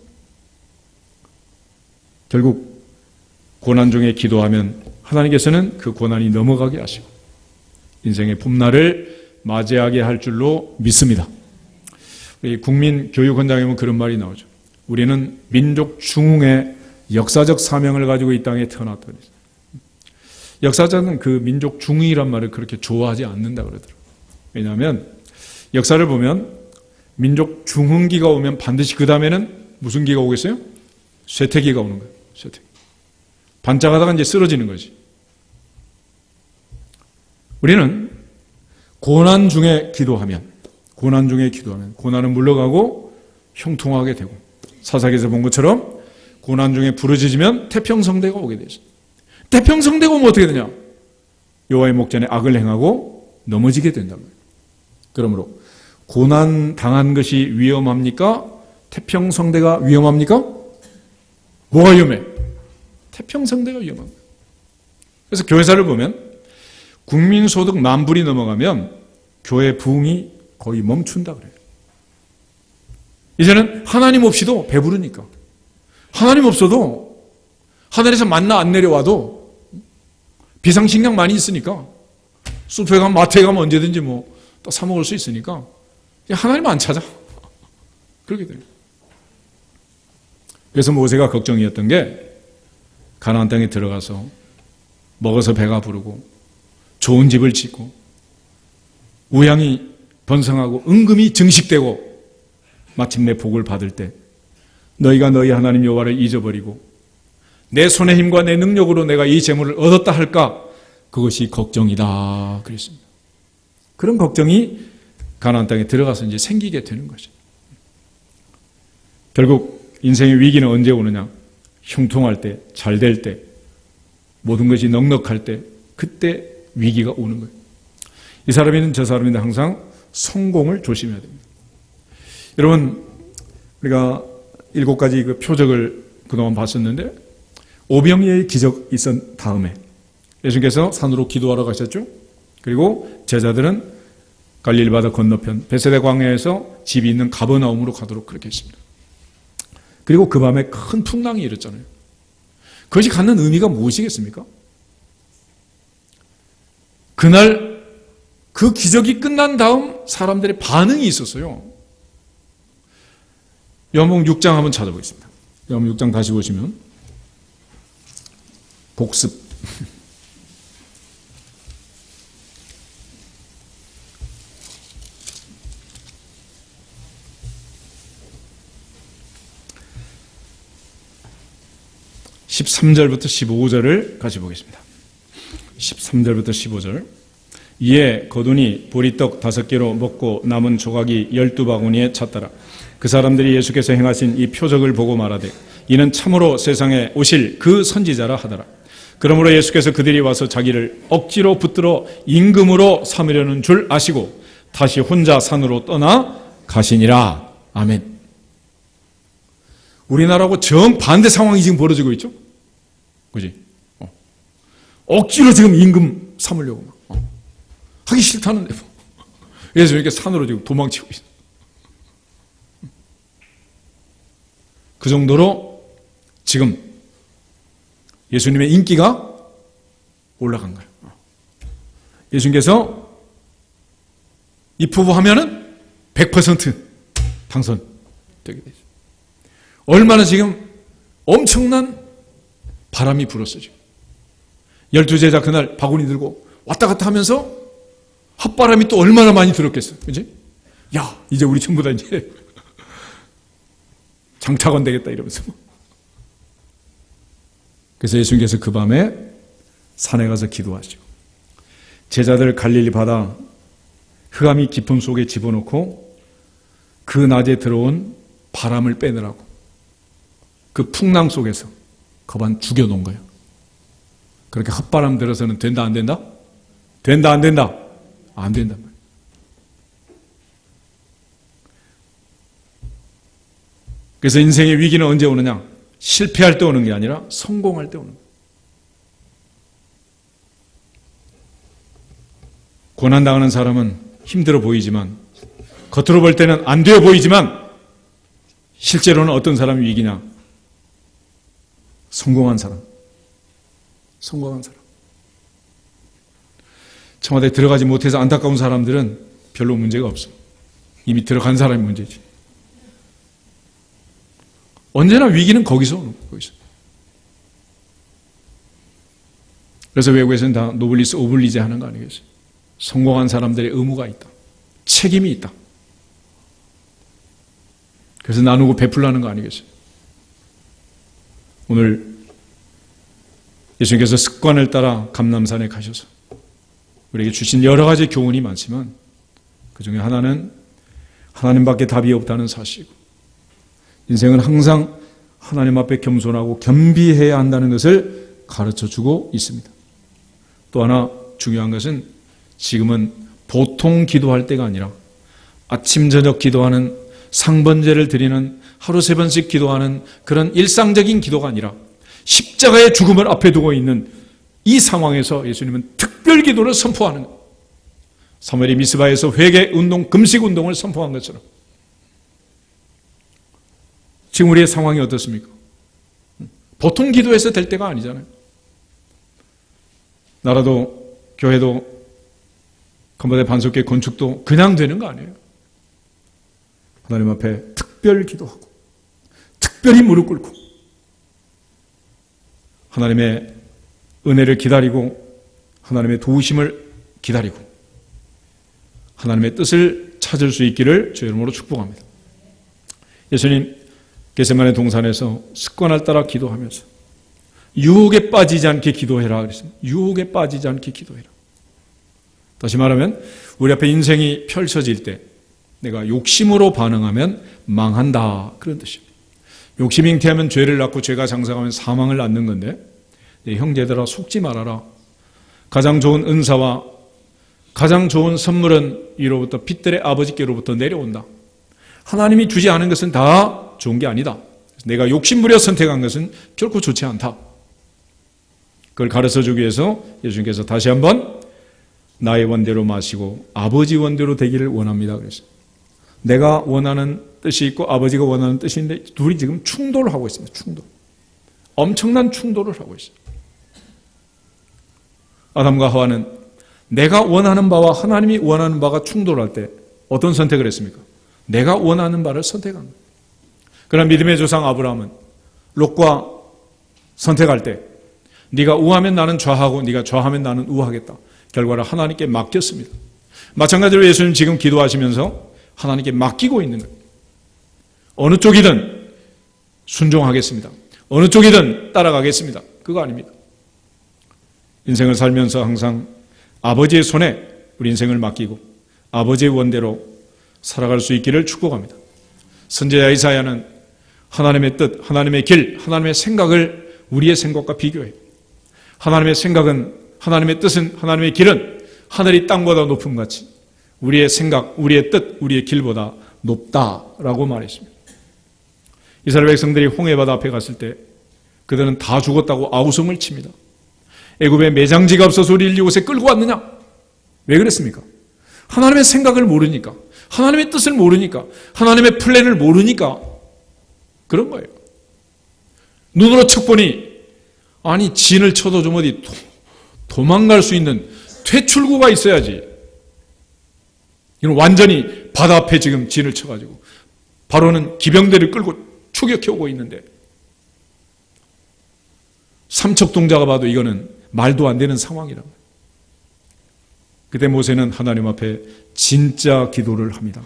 결국 고난 중에 기도하면 하나님께서는 그 고난이 넘어가게 하시고 인생의 봄날을 맞이하게 할 줄로 믿습니다. 우리 국민교육원장에 보면 그런 말이 나오죠. 우리는 민족 중흥의 역사적 사명을 가지고 이 땅에 태어났다 그랬어요. 역사자는 그 민족 중흥이란 말을 그렇게 좋아하지 않는다 그러더라고요. 왜냐하면 역사를 보면 민족 중흥기가 오면 반드시 그 다음에는 무슨 기가 오겠어요? 쇠퇴기가 오는 거예요. 쇠퇴기. 반짝하다가 이제 쓰러지는 거지. 우리는 고난 중에 기도하면 고난은 물러가고 형통하게 되고 사사기에서 본 것처럼 고난 중에 부르짖으면 태평성대가 오게 되죠. 태평성대가 오면 어떻게 되냐? 여호와의 목전에 악을 행하고 넘어지게 된다는 거예요. 그러므로 고난 당한 것이 위험합니까? 태평성대가 위험합니까? 뭐가 위험해? 태평성대가 위험합니다. 그래서 교회사를 보면 국민소득 10,000불이 넘어가면 교회 부흥이 거의 멈춘다 그래요. 이제는 하나님 없이도 배부르니까. 하나님 없어도 하늘에서 만나 안 내려와도 비상식량 많이 있으니까 숲에 가면 마트에 가면 언제든지 또 사 먹을 수 있으니까 하나님 안 찾아. 그렇게 돼요. 그래서 모세가 걱정이었던 게 가나안 땅에 들어가서 먹어서 배가 부르고 좋은 집을 짓고 우양이 번성하고 은금이 증식되고 마침내 복을 받을 때 너희가 너희 하나님 여호와를 잊어버리고 내 손의 힘과 내 능력으로 내가 이 재물을 얻었다 할까? 그것이 걱정이다 그랬습니다. 그런 걱정이 가나안 땅에 들어가서 이제 생기게 되는 거죠. 결국 인생의 위기는 언제 오느냐? 형통할 때, 잘 될 때, 모든 것이 넉넉할 때, 그때 위기가 오는 거예요. 이 사람이든 저 사람이든 항상 성공을 조심해야 됩니다. 여러분, 우리가 7가지 그 표적을 그동안 봤었는데 오병이어의 기적 있은 다음에 예수님께서 산으로 기도하러 가셨죠. 그리고 제자들은 갈릴리 바다 건너편 베세다 광야에서 집이 있는 가버나움으로 가도록 그렇게 했습니다. 그리고 그 밤에 큰 풍랑이 일었잖아요. 그것이 갖는 의미가 무엇이겠습니까? 그날 그 기적이 끝난 다음 사람들의 반응이 있었어요. 요한복음 6장 한번 찾아보겠습니다. 요한복음 6장 다시 보시면 복습 13절부터 15절을 같이 보겠습니다. 13절부터 15절. 이에 거두니 보리떡 5개로 먹고 남은 조각이 12바구니에 찼더라. 그 사람들이 예수께서 행하신 이 표적을 보고 말하되 이는 참으로 세상에 오실 그 선지자라 하더라. 그러므로 예수께서 그들이 와서 자기를 억지로 붙들어 임금으로 삼으려는 줄 아시고 다시 혼자 산으로 떠나 가시니라. 아멘. 우리나라하고 정반대 상황이 지금 벌어지고 있죠? 그지? 억지로 지금 임금 삼으려고 하기 싫다는데 그래서 이렇게 산으로 지금 도망치고 있어. 그 정도로 지금 예수님의 인기가 올라간 거예요. 예수님께서 입후보 하면은 100% 당선되게 되죠. 얼마나 지금 엄청난 바람이 불었어 지금. 12제자 그날 바구니 들고 왔다 갔다 하면서 헛바람이 또 얼마나 많이 들었겠어. 그지? 야, 이제 우리 전부 다 이제 장차관 되겠다 이러면서. 그래서 예수님께서 그 밤에 산에 가서 기도하시고 제자들 갈릴리 바다 흑암이 깊음 속에 집어넣고 그 낮에 들어온 바람을 빼느라고 그 풍랑 속에서 거반 죽여놓은 거예요. 그렇게 헛바람 들어서는 된다 안 된다? 된다 안 된다? 안 된단 말이에요. 그래서 인생의 위기는 언제 오느냐? 실패할 때 오는 게 아니라 성공할 때 오는 거예요. 고난당하는 사람은 힘들어 보이지만 겉으로 볼 때는 안 되어 보이지만 실제로는 어떤 사람이 위기냐? 성공한 사람. 성공한 사람. 청와대에 들어가지 못해서 안타까운 사람들은 별로 문제가 없어. 이미 들어간 사람이 문제지. 언제나 위기는 거기서 오는 거예요. 거기서. 그래서 외국에서는 다 노블리스 오블리제 하는 거 아니겠어요? 성공한 사람들의 의무가 있다. 책임이 있다. 그래서 나누고 베풀라는 거 아니겠어요? 오늘 예수님께서 습관을 따라 감람산에 가셔서 우리에게 주신 여러 가지 교훈이 많지만 그 중에 하나는 하나님밖에 답이 없다는 사실이고 인생은 항상 하나님 앞에 겸손하고 겸비해야 한다는 것을 가르쳐주고 있습니다. 또 하나 중요한 것은 지금은 보통 기도할 때가 아니라 아침 저녁 기도하는 상번제를 드리는 하루 3번씩 기도하는 그런 일상적인 기도가 아니라 십자가의 죽음을 앞에 두고 있는 이 상황에서 예수님은 특별 기도를 선포하는 거예요. 사무엘이 미스바에서 회개 운동, 금식 운동을 선포한 것처럼 지금 우리의 상황이 어떻습니까? 보통 기도해서 될 때가 아니잖아요. 나라도 교회도 컴바대 반석계 건축도 그냥 되는 거 아니에요. 하나님 앞에 특별 기도하고 특별히 무릎 꿇고 하나님의 은혜를 기다리고 하나님의 도우심을 기다리고 하나님의 뜻을 찾을 수 있기를 주의 이름으로 축복합니다. 예수님 겟세마네 동산에서 습관을 따라 기도하면서 유혹에 빠지지 않게 기도해라 그랬습니다. 유혹에 빠지지 않게 기도해라. 다시 말하면 우리 앞에 인생이 펼쳐질 때 내가 욕심으로 반응하면 망한다 그런 뜻입니다. 욕심이 잉태하면 죄를 낳고 죄가 장성하면 사망을 낳는 건데 형제들아 속지 말아라. 가장 좋은 은사와 가장 좋은 선물은 위로부터 빛들의 아버지께로부터 내려온다. 하나님이 주지 않은 것은 다 좋은 게 아니다. 내가 욕심부려 선택한 것은 결코 좋지 않다. 그걸 가르쳐주기 위해서 예수님께서 다시 한번 나의 원대로 마시고 아버지 원대로 되기를 원합니다. 그래서 내가 원하는 뜻이 있고 아버지가 원하는 뜻이 있는데 둘이 지금 충돌을 하고 있습니다. 충돌. 엄청난 충돌을 하고 있어요. 아담과 하와는 내가 원하는 바와 하나님이 원하는 바가 충돌할 때 어떤 선택을 했습니까? 내가 원하는 바를 선택한 거예요. 그러나 믿음의 조상 아브라함은 롯과 선택할 때 네가 우하면 나는 좌하고 네가 좌하면 나는 우하겠다. 결과를 하나님께 맡겼습니다. 마찬가지로 예수님 지금 기도하시면서 하나님께 맡기고 있는 거예요. 어느 쪽이든 순종하겠습니다. 어느 쪽이든 따라가겠습니다. 그거 아닙니다. 인생을 살면서 항상 아버지의 손에 우리 인생을 맡기고 아버지의 원대로 살아갈 수 있기를 축복합니다. 선지자 이사야는 하나님의 뜻, 하나님의 길, 하나님의 생각을 우리의 생각과 비교해요. 하나님의 생각은, 하나님의 뜻은, 하나님의 길은 하늘이 땅보다 높음 같이 우리의 생각, 우리의 뜻, 우리의 길보다 높다라고 말했습니다. 이스라엘 백성들이 홍해바다 앞에 갔을 때 그들은 다 죽었다고 아우성을 칩니다. 애굽에 매장지가 없어서 우리를 이곳에 끌고 왔느냐? 왜 그랬습니까? 하나님의 생각을 모르니까, 하나님의 뜻을 모르니까, 하나님의 플랜을 모르니까 그런 거예요. 눈으로 척 보니 아니 진을 쳐도 좀 어디 도망갈 수 있는 퇴출구가 있어야지. 이건 완전히 바다 앞에 지금 진을 쳐가지고 바로는 기병대를 끌고 추격해오고 있는데 삼척동자가 봐도 이거는 말도 안 되는 상황이란 말이에요. 그때 모세는 하나님 앞에 진짜 기도를 합니다.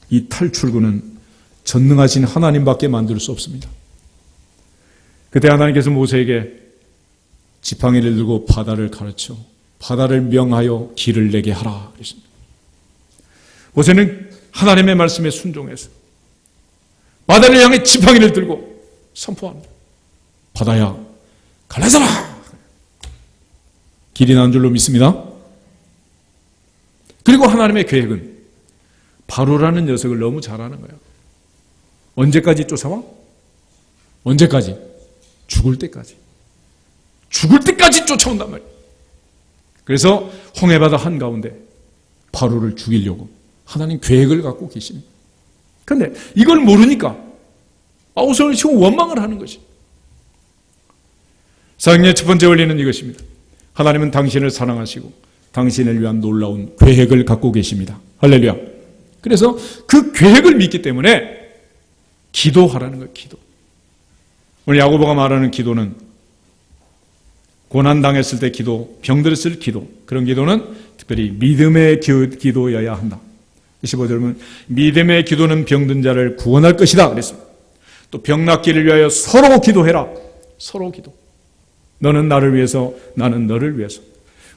이 탈출구는 전능하신 하나님밖에 만들 수 없습니다. 그때 하나님께서 모세에게 지팡이를 들고 바다를 가르쳐 바다를 명하여 길을 내게 하라 그랬습니다. 모세는 하나님의 말씀에 순종해서 바다를 향해 지팡이를 들고 선포합니다. 바다야 갈라져라. 길이 난 줄로 믿습니다. 그리고 하나님의 계획은 바로라는 녀석을 너무 잘 아는 거예요. 언제까지 쫓아와? 언제까지? 죽을 때까지. 죽을 때까지 쫓아온단 말이에요. 그래서 홍해바다 한가운데 바로를 죽이려고 하나님 계획을 갖고 계십니다. 그런데 이걸 모르니까 아우성을 치고 원망을 하는 것이. 사랑의 첫 번째 원리는 이것입니다. 하나님은 당신을 사랑하시고 당신을 위한 놀라운 계획을 갖고 계십니다. 할렐루야. 그래서 그 계획을 믿기 때문에 기도하라는 거예요. 기도. 오늘 야고보가 말하는 기도는 고난당했을 때 기도, 병들었을 기도, 그런 기도는 특별히 믿음의 기도여야 한다. 15절 보면 믿음의 기도는 병든 자를 구원할 것이다 그랬습니다. 또 병낫기를 위하여 서로 기도해라. 서로 기도. 너는 나를 위해서, 나는 너를 위해서.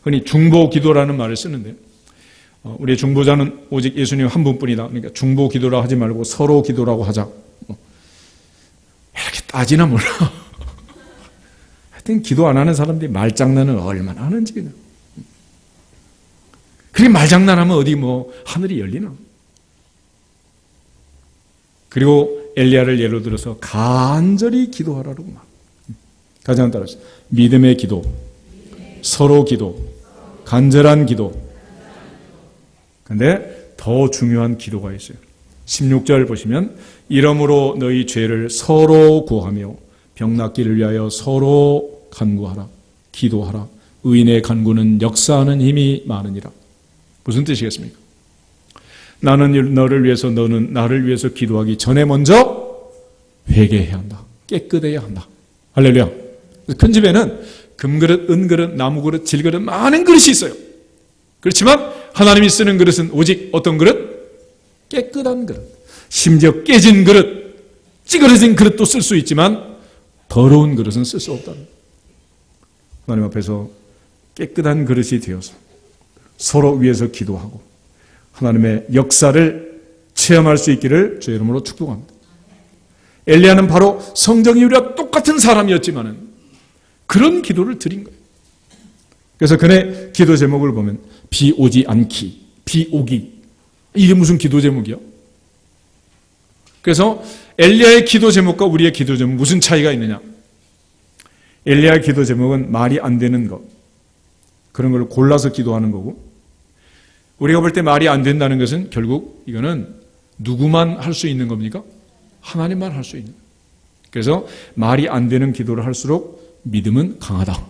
흔히 중보 기도라는 말을 쓰는데 우리 중보자는 오직 예수님 한 분뿐이다. 그러니까 중보 기도라 하지 말고 서로 기도라고 하자. 이렇게 따지나 몰라. 하여튼 기도 안 하는 사람들이 말장난을 얼마나 하는지 그냥. 그렇게 말장난하면 어디 뭐 하늘이 열리나. 그리고 엘리야를 예로 들어서 간절히 기도하라고 말. 가장 따라서 믿음의 기도, 서로 기도, 간절한 기도. 그런데 더 중요한 기도가 있어요. 16절 보시면 이러므로 너희 죄를 서로 구하며 병낫기를 위하여 서로 간구하라. 기도하라. 의인의 간구는 역사하는 힘이 많으니라. 무슨 뜻이겠습니까? 나는 너를 위해서, 너는 나를 위해서 기도하기 전에 먼저 회개해야 한다. 깨끗해야 한다. 할렐루야. 큰 집에는 금그릇, 은그릇, 나무그릇, 질그릇 많은 그릇이 있어요. 그렇지만 하나님이 쓰는 그릇은 오직 어떤 그릇? 깨끗한 그릇. 심지어 깨진 그릇, 찌그러진 그릇도 쓸 수 있지만 더러운 그릇은 쓸 수 없다. 하나님 앞에서 깨끗한 그릇이 되어서 서로 위해서 기도하고 하나님의 역사를 체험할 수 있기를 주의 이름으로 축복합니다. 엘리야는 바로 성경이 우리와 똑같은 사람이었지만은 그런 기도를 드린 거예요. 그래서 그의 기도 제목을 보면 비 오지 않기, 비 오기. 이게 무슨 기도 제목이야? 그래서 엘리야의 기도 제목과 우리의 기도 제목 무슨 차이가 있느냐? 엘리야의 기도 제목은 말이 안 되는 것, 그런 걸 골라서 기도하는 거고, 우리가 볼 때 말이 안 된다는 것은 결국 이거는 누구만 할 수 있는 겁니까? 하나님만 할 수 있는 거예요. 그래서 말이 안 되는 기도를 할수록 믿음은 강하다.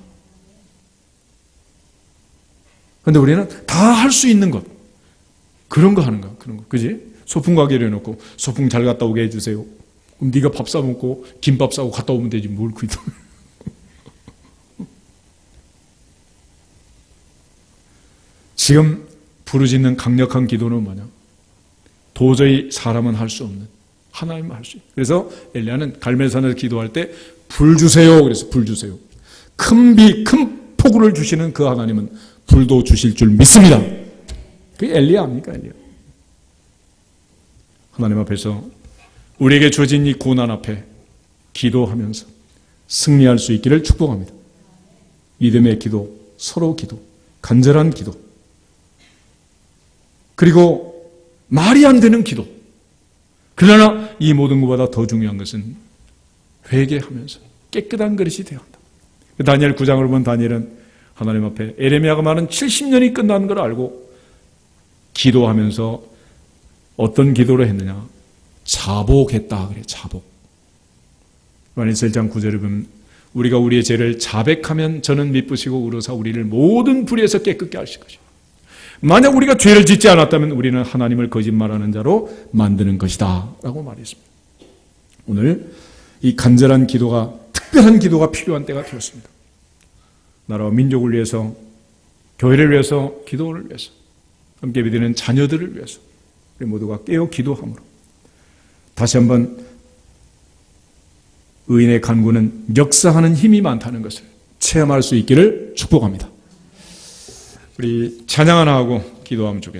그런데 우리는 다 할 수 있는 것, 그런 거 하는 거야. 그런 거, 그지? 소풍 가기로 해놓고 소풍 잘 갔다 오게 해주세요. 그럼 네가 밥 싸먹고 김밥 싸고 갔다 오면 되지 뭘 기도. 지금 부르짖는 강력한 기도는 뭐냐? 도저히 사람은 할 수 없는 하나님만 할 수 있어요. 그래서 엘리야는 갈멜산에서 기도할 때 불 주세요. 그래서 불 주세요. 큰 비, 큰 폭우를 주시는 그 하나님은 불도 주실 줄 믿습니다. 그게 엘리야 아닙니까? 엘리야. 하나님 앞에서 우리에게 주어진 이 고난 앞에 기도하면서 승리할 수 있기를 축복합니다. 믿음의 기도, 서로 기도, 간절한 기도, 그리고 말이 안 되는 기도. 그러나 이 모든 것보다 더 중요한 것은 회개하면서 깨끗한 그릇이 되어야 한다. 다니엘 9장을 보면 다니엘은 하나님 앞에 에레미야가 말한 70년이 끝나는 걸 알고 기도하면서 어떤 기도를 했느냐? 자복했다 그래. 자복. 요한일서 1장 9절에 보면 우리가 우리의 죄를 자백하면 저는 미쁘시고 의로사 우리를 모든 불의에서 깨끗게 하실 것이다. 만약 우리가 죄를 짓지 않았다면 우리는 하나님을 거짓말하는 자로 만드는 것이다 라고 말했습니다. 오늘 이 간절한 기도가, 특별한 기도가 필요한 때가 되었습니다. 나라와 민족을 위해서, 교회를 위해서, 기도를 위해서, 함께 믿는 자녀들을 위해서 우리 모두가 깨어 기도함으로 다시 한번 의인의 간구는 역사하는 힘이 많다는 것을 체험할 수 있기를 축복합니다. 우리 찬양 하나 하고 기도하면 좋겠습니다.